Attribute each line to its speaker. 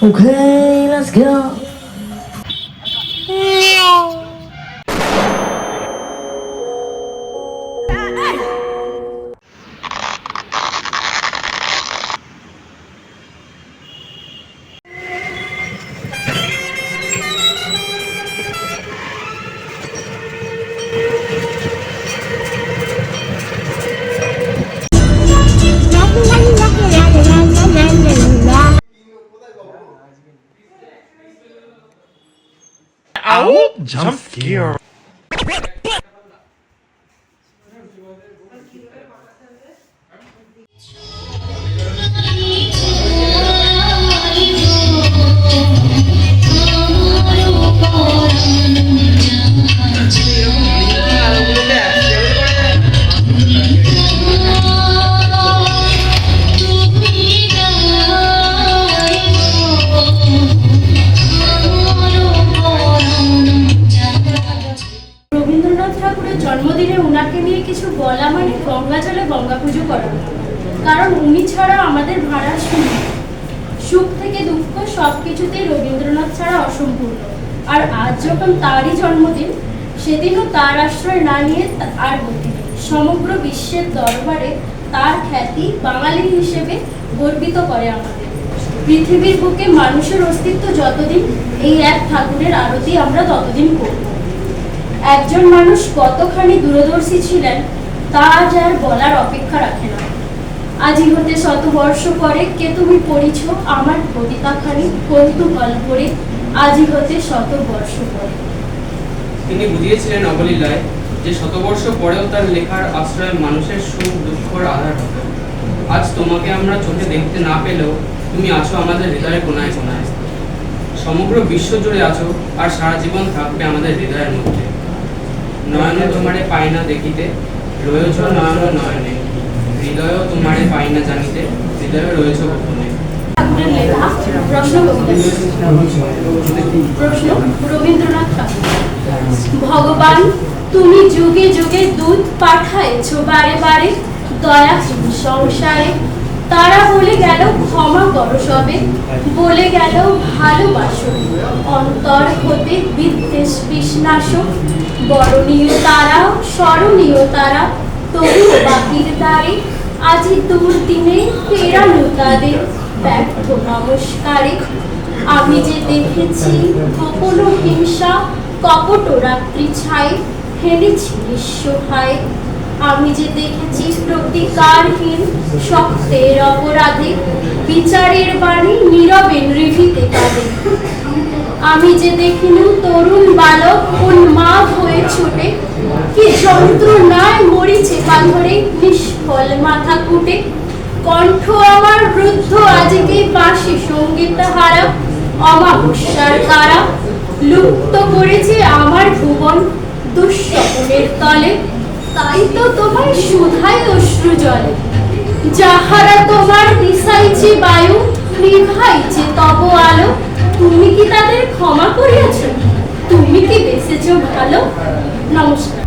Speaker 1: Okay, let's go.
Speaker 2: Ow! Jump scare.
Speaker 3: Rabindranath ঠাকুরের জন্মদিনে উনাকে নিয়ে কিছু বলা মানে গঙ্গা জলে গঙ্গা পুজো করা, কারণ উনি ছাড়া আমাদের ভাড়া শূন্য। সুখ থেকে দুঃখ সবকিছুতেই রবীন্দ্রনাথ ছাড়া অসম্পূর্ণ। আর আজ যখন তারই জন্মদিন, সেদিনও তার আশ্রয় না নিয়ে আর গতি নেই। সমগ্র বিশ্বের দরবারে তার খ্যাতি বাঙালি হিসেবে গর্বিত করে আমাদের। পৃথিবীর বুকে মানুষের অস্তিত্ব যতদিন, এই এক ঠাকুরের আরতি আমরা ততদিন করব। একজন মানুষ কতখানি দূরদর্শী ছিলেন তা আজ আর বলার অপেক্ষা রাখে না। আজি হতে 100 বর্ষ পরে কে তুমি পড়িছ আমার কবিতাখানি কৌতূহল ভরে, আজি হতে 100 বর্ষ পরে।
Speaker 4: তিনি বুঝিয়েছিলেন অবলীলায় যে 100 বর্ষ পরেও তার লেখার আশ্রয় মানুষের সুখ দুঃখর আধার হবে। আজ তোমাকে আমরা চোখে দেখতে না পেলেও তুমি আছো আমাদের হৃদয়ের কোনায় কোনায়। সমগ্র বিশ্ব জুড়ে আছো আর সারা জীবন থাকবে আমাদের হৃদয়ের মধ্যে। নয়ন তোমারে পাই না দেখিতে, রয়েছ নয়ন নয়নে, হৃদয় তোমারে পাই না জানিতে, হৃদয়ে রয়েছ গোপনে।
Speaker 3: ঠাকুরের লেখা প্রশ্ন কবিতা। প্রশ্ন রবীন্দ্রনাথ ঠাকুর। ভগবান, তুমি যুগে যুগে দূত পাঠায়েছ বারে বারে দয়াহীন সংসারে। তারা বলে গেল ক্ষমা করো সবে, বলে গেল ভালোবাসো, অন্তর হতে বিদ্বেষ বিষ্ণাস। বরণীয় তারা স্মরণীয় তারা, তবুও বাকির দ্বারে আজি দুর্দিনে ফেরানো তাদের ব্যর্থ নমস্কারে। আমি যে দেখেছি গোপন হিংসা কপট রাত্রি ছায়, ফেলেছি নিঃসহায়। আমি যে দেখেছি প্রতিকারহীন শক্তের অপরাধে, বিচারের বাণী নীরবে নিভৃতে কাঁদে। আমি যে দেখিনু তরুণ বালক উন্মাদ হয়ে ছুটে, কি যন্ত্রণায় মরিছে পাথরে নিষ্ফল মাথা কুটে। কণ্ঠ আমার রুদ্ধ আজকে পাশে সঙ্গীত হারা, অমাবস্যার তারা লুপ্ত করেছে আমার ভুবন দুঃস্বপ্নের তলে। তাই তো তোমার সুধায় অশ্রু জলে, যাহারা তোমার দিশাইছে বায়ু, নিভাইছে তব আলো। তুমি কি তাদের ক্ষমা করিয়াছ? তুমি কি বেঁচেছ ভালো? নমস্কার।